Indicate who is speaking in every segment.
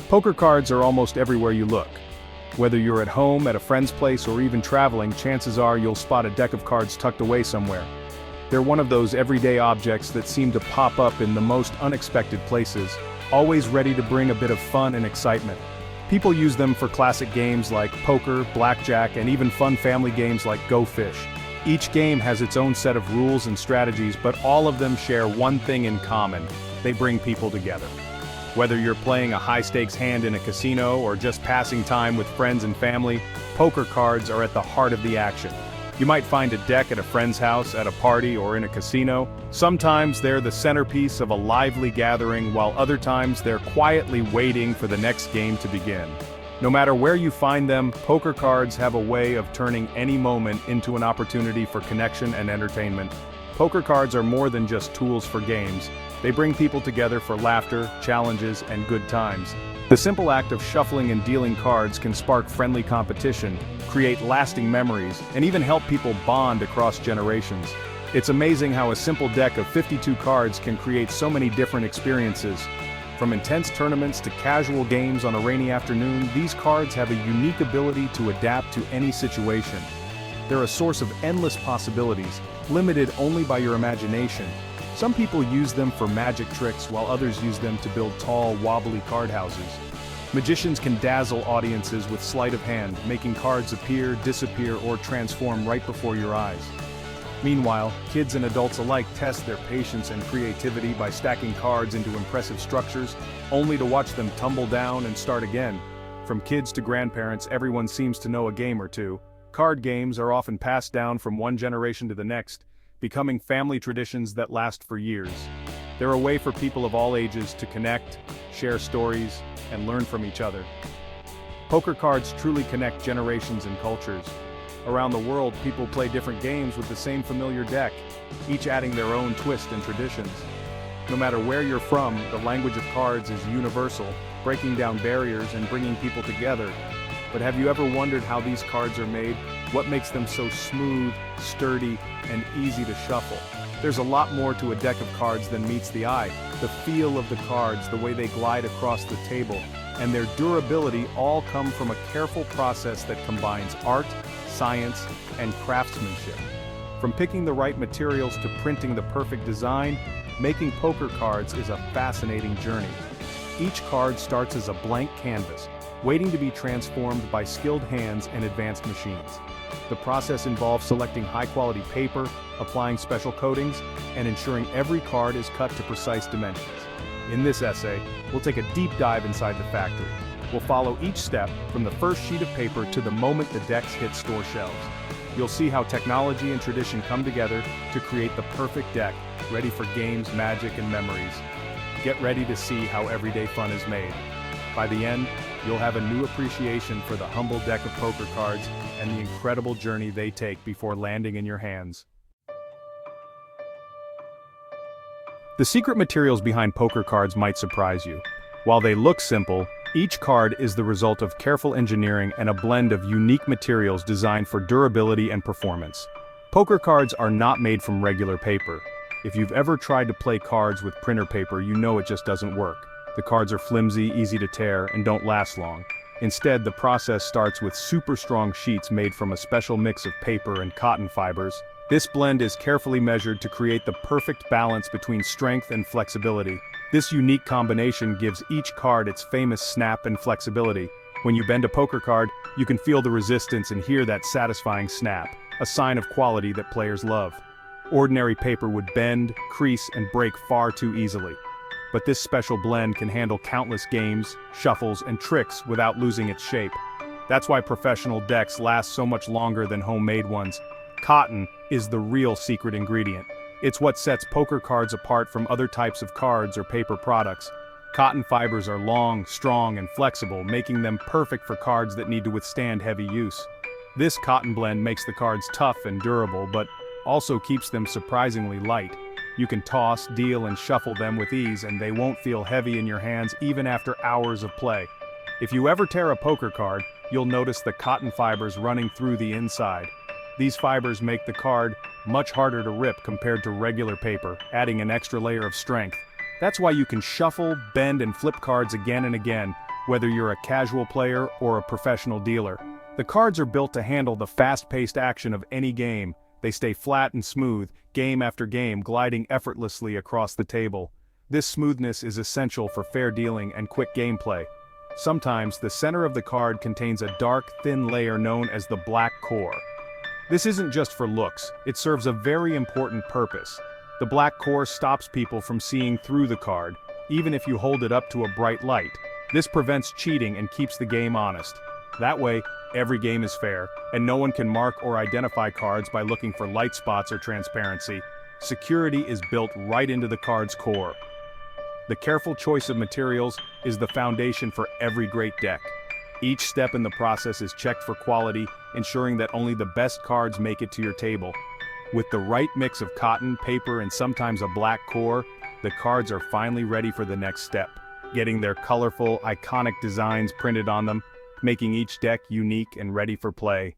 Speaker 1: Poker cards are almost everywhere you look. Whether you're at home, at a friend's place, or even traveling, chances are you'll spot a deck of cards tucked away somewhere. They're one of those everyday objects that seem to pop up in the most unexpected places, always ready to bring a bit of fun and excitement. People use them for classic games like poker, blackjack, and even fun family games like Go Fish. Each game has its own set of rules and strategies, but all of them share one thing in common: they bring people together. Whether you're playing a high-stakes hand in a casino or just passing time with friends and family, poker cards are at the heart of the action. You might find a deck at a friend's house, at a party, or in a casino. Sometimes they're the centerpiece of a lively gathering, while other times they're quietly waiting for the next game to begin. No matter where you find them, poker cards have a way of turning any moment into an opportunity for connection and entertainment. Poker cards are more than just tools for games. They bring people together for laughter, challenges, and good times. The simple act of shuffling and dealing cards can spark friendly competition, create lasting memories, and even help people bond across generations. It's amazing how a simple deck of 52 cards can create so many different experiences. From intense tournaments to casual games on a rainy afternoon, these cards have a unique ability to adapt to any situation. They're a source of endless possibilities, limited only by your imagination. Some people use them for magic tricks, while others use them to build tall, wobbly card houses. Magicians can dazzle audiences with sleight of hand, making cards appear, disappear, or transform right before your eyes. Meanwhile, kids and adults alike test their patience and creativity by stacking cards into impressive structures, only to watch them tumble down and start again. From kids to grandparents, everyone seems to know a game or two. Card games are often passed down from one generation to the next, becoming family traditions that last for years. They're a way for people of all ages to connect, share stories, and learn from each other. Poker cards truly connect generations and cultures. Around the world, people play different games with the same familiar deck, each adding their own twist and traditions. No matter where you're from, the language of cards is universal, breaking down barriers and bringing people together. But have you ever wondered how these cards are made? What makes them so smooth, sturdy, and easy to shuffle? There's a lot more to a deck of cards than meets the eye. The feel of the cards, the way they glide across the table, and their durability all come from a careful process that combines art, science, and craftsmanship. From picking the right materials to printing the perfect design, making poker cards is a fascinating journey. Each card starts as a blank canvas, waiting to be transformed by skilled hands and advanced machines. The process involves selecting high-quality paper, applying special coatings, and ensuring every card is cut to precise dimensions. In this essay, we'll take a deep dive inside the factory. We'll follow each step, from the first sheet of paper to the moment the decks hit store shelves. You'll see how technology and tradition come together to create the perfect deck, ready for games, magic, and memories. Get ready to see how everyday fun is made. By the end, you'll have a new appreciation for the humble deck of poker cards and the incredible journey they take before landing in your hands. The secret materials behind poker cards might surprise you. While they look simple, each card is the result of careful engineering and a blend of unique materials designed for durability and performance. Poker cards are not made from regular paper. If you've ever tried to play cards with printer paper, you know it just doesn't work. The cards are flimsy, easy to tear, and don't last long. Instead, the process starts with super strong sheets made from a special mix of paper and cotton fibers. This blend is carefully measured to create the perfect balance between strength and flexibility. This unique combination gives each card its famous snap and flexibility. When you bend a poker card, you can feel the resistance and hear that satisfying snap, a sign of quality that players love. Ordinary paper would bend, crease, and break far too easily. But this special blend can handle countless games, shuffles, and tricks without losing its shape. That's why professional decks last so much longer than homemade ones. Cotton is the real secret ingredient. It's what sets poker cards apart from other types of cards or paper products. Cotton fibers are long, strong, and flexible, making them perfect for cards that need to withstand heavy use. This cotton blend makes the cards tough and durable, but also keeps them surprisingly light. You can toss, deal, and shuffle them with ease, and they won't feel heavy in your hands even after hours of play. If you ever tear a poker card, you'll notice the cotton fibers running through the inside. These fibers make the card much harder to rip compared to regular paper, adding an extra layer of strength. That's why you can shuffle, bend, and flip cards again and again, whether you're a casual player or a professional dealer. The cards are built to handle the fast-paced action of any game. They stay flat and smooth, game after game, gliding effortlessly across the table. This smoothness is essential for fair dealing and quick gameplay. Sometimes, the center of the card contains a dark, thin layer known as the black core. This isn't just for looks, it serves a very important purpose. The black core stops people from seeing through the card, even if you hold it up to a bright light. This prevents cheating and keeps the game honest. That way, every game is fair, and no one can mark or identify cards by looking for light spots or transparency. Security is built right into the card's core. The careful choice of materials is the foundation for every great deck. Each step in the process is checked for quality, ensuring that only the best cards make it to your table. With the right mix of cotton, paper, and sometimes a black core, the cards are finally ready for the next step, getting their colorful, iconic designs printed on them, making each deck unique and ready for play.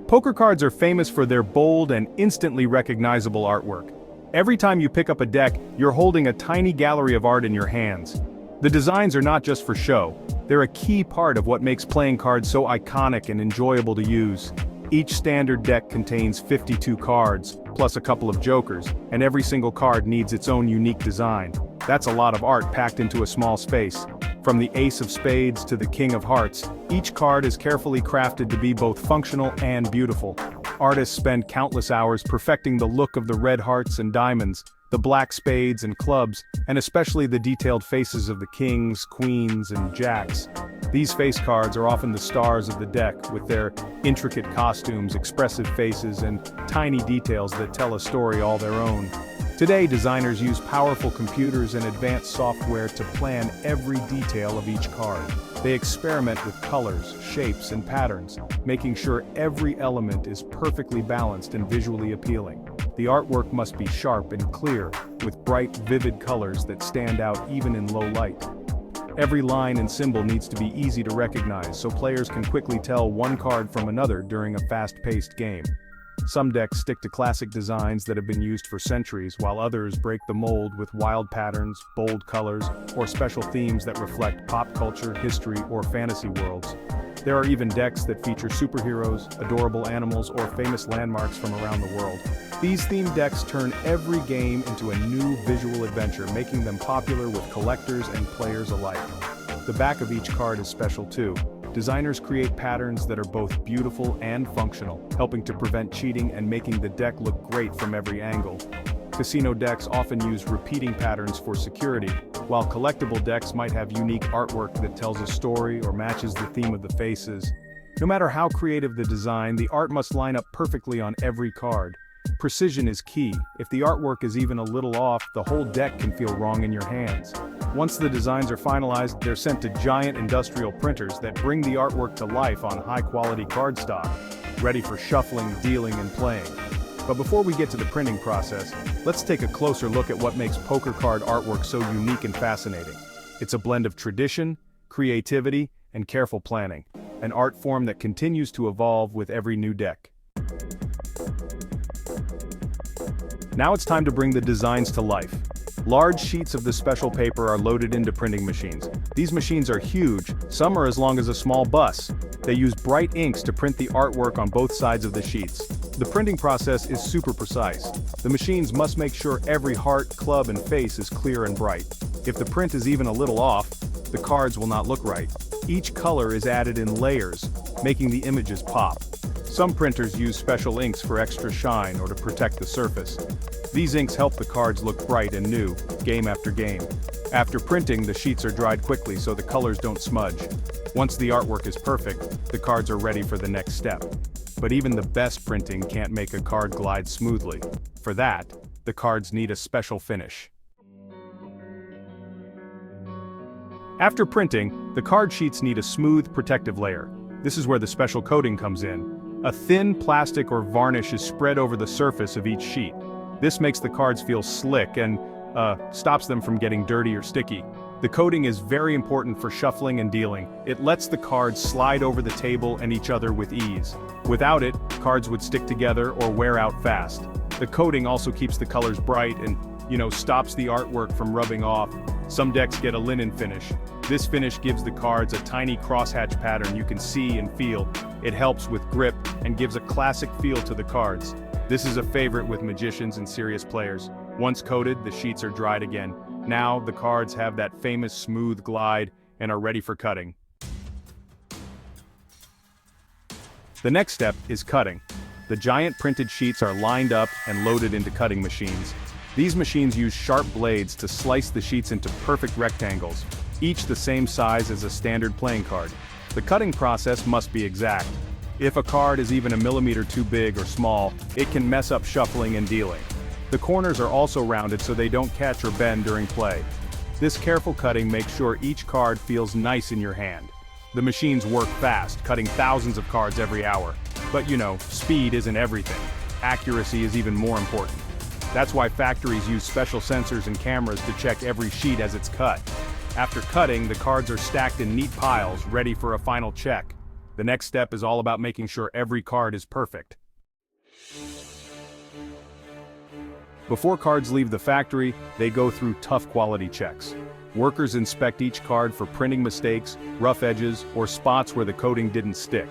Speaker 1: Poker cards are famous for their bold and instantly recognizable artwork. Every time you pick up a deck, you're holding a tiny gallery of art in your hands. The designs are not just for show, they're a key part of what makes playing cards so iconic and enjoyable to use. Each standard deck contains 52 cards, plus a couple of jokers, and every single card needs its own unique design. That's a lot of art packed into a small space. From the Ace of Spades to the King of Hearts, each card is carefully crafted to be both functional and beautiful. Artists spend countless hours perfecting the look of the red hearts and diamonds, the black spades and clubs, and especially the detailed faces of the kings, queens, and jacks. These face cards are often the stars of the deck, with their intricate costumes, expressive faces, and tiny details that tell a story all their own. Today, designers use powerful computers and advanced software to plan every detail of each card. They experiment with colors, shapes, and patterns, making sure every element is perfectly balanced and visually appealing. The artwork must be sharp and clear, with bright, vivid colors that stand out even in low light. Every line and symbol needs to be easy to recognize so players can quickly tell one card from another during a fast-paced game. Some decks stick to classic designs that have been used for centuries, while others break the mold with wild patterns, bold colors, or special themes that reflect pop culture, history, or fantasy worlds. There are even decks that feature superheroes, adorable animals, or famous landmarks from around the world. These themed decks turn every game into a new visual adventure, making them popular with collectors and players alike. The back of each card is special too. Designers create patterns that are both beautiful and functional, helping to prevent cheating and making the deck look great from every angle. Casino decks often use repeating patterns for security, while collectible decks might have unique artwork that tells a story or matches the theme of the faces. No matter how creative the design, the art must line up perfectly on every card. Precision is key. If the artwork is even a little off, the whole deck can feel wrong in your hands. Once the designs are finalized, they're sent to giant industrial printers that bring the artwork to life on high-quality cardstock, ready for shuffling, dealing, and playing. But before we get to the printing process, let's take a closer look at what makes poker card artwork so unique and fascinating. It's a blend of tradition, creativity, and careful planning, an art form that continues to evolve with every new deck. Now it's time to bring the designs to life. Large sheets of this special paper are loaded into printing machines. These machines are huge, some are as long as a small bus. They use bright inks to print the artwork on both sides of the sheets. The printing process is super precise. The machines must make sure every heart, club, and face is clear and bright. If the print is even a little off, the cards will not look right. Each color is added in layers, making the images pop. Some printers use special inks for extra shine or to protect the surface. These inks help the cards look bright and new, game after game. After printing, the sheets are dried quickly so the colors don't smudge. Once the artwork is perfect, the cards are ready for the next step. But even the best printing can't make a card glide smoothly. For that, the cards need a special finish. After printing, the card sheets need a smooth, protective layer. This is where the special coating comes in. A thin plastic or varnish is spread over the surface of each sheet. This makes the cards feel slick and stops them from getting dirty or sticky. The coating is very important for shuffling and dealing. It lets the cards slide over the table and each other with ease. Without it, cards would stick together or wear out fast. The coating also keeps the colors bright and, stops the artwork from rubbing off. Some decks get a linen finish. This finish gives the cards a tiny crosshatch pattern you can see and feel. It helps with grip and gives a classic feel to the cards. This is a favorite with magicians and serious players. Once coated, the sheets are dried again. Now, the cards have that famous smooth glide and are ready for cutting. The next step is cutting. The giant printed sheets are lined up and loaded into cutting machines. These machines use sharp blades to slice the sheets into perfect rectangles, each the same size as a standard playing card. The cutting process must be exact. If a card is even a millimeter too big or small, it can mess up shuffling and dealing. The corners are also rounded so they don't catch or bend during play. This careful cutting makes sure each card feels nice in your hand. The machines work fast, cutting thousands of cards every hour. But speed isn't everything. Accuracy is even more important. That's why factories use special sensors and cameras to check every sheet as it's cut. After cutting, the cards are stacked in neat piles, ready for a final check. The next step is all about making sure every card is perfect. Before cards leave the factory, they go through tough quality checks. Workers inspect each card for printing mistakes, rough edges, or spots where the coating didn't stick.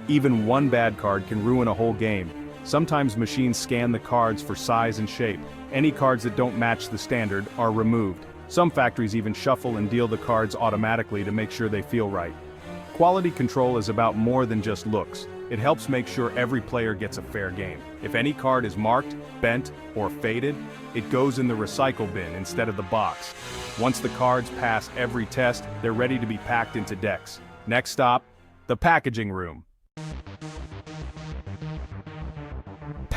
Speaker 1: Even one bad card can ruin a whole game. Sometimes machines scan the cards for size and shape. Any cards that don't match the standard are removed. Some factories even shuffle and deal the cards automatically to make sure they feel right. Quality control is about more than just looks. It helps make sure every player gets a fair game. If any card is marked, bent, or faded, it goes in the recycle bin instead of the box. Once the cards pass every test, they're ready to be packed into decks. Next stop, the packaging room.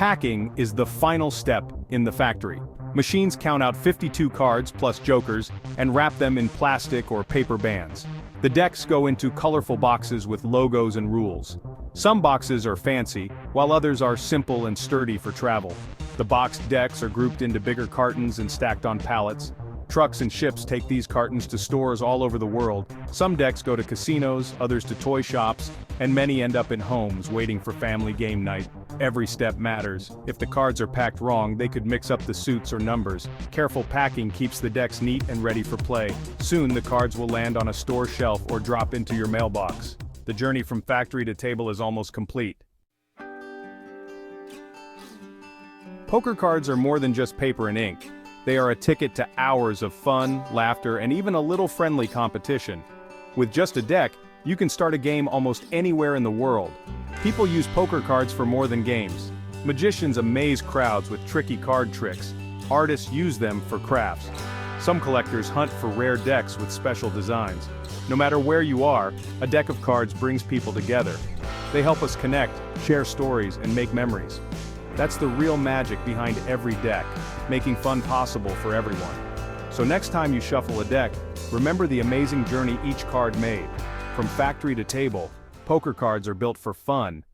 Speaker 1: Packing is the final step in the factory. Machines count out 52 cards plus jokers and wrap them in plastic or paper bands. The decks go into colorful boxes with logos and rules. Some boxes are fancy, while others are simple and sturdy for travel. The boxed decks are grouped into bigger cartons and stacked on pallets. Trucks and ships take these cartons to stores all over the world. Some decks go to casinos, others to toy shops, and many end up in homes waiting for family game night. Every step matters. If the cards are packed wrong, they could mix up the suits or numbers. Careful packing keeps the decks neat and ready for play. Soon the cards will land on a store shelf or drop into your mailbox. The journey from factory to table is almost complete. Poker cards are more than just paper and ink. They are a ticket to hours of fun, laughter, and even a little friendly competition. With just a deck, you can start a game almost anywhere in the world. People use poker cards for more than games. Magicians amaze crowds with tricky card tricks. Artists use them for crafts. Some collectors hunt for rare decks with special designs. No matter where you are, a deck of cards brings people together. They help us connect, share stories, and make memories. That's the real magic behind every deck, making fun possible for everyone. So next time you shuffle a deck, remember the amazing journey each card made. From factory to table, poker cards are built for fun,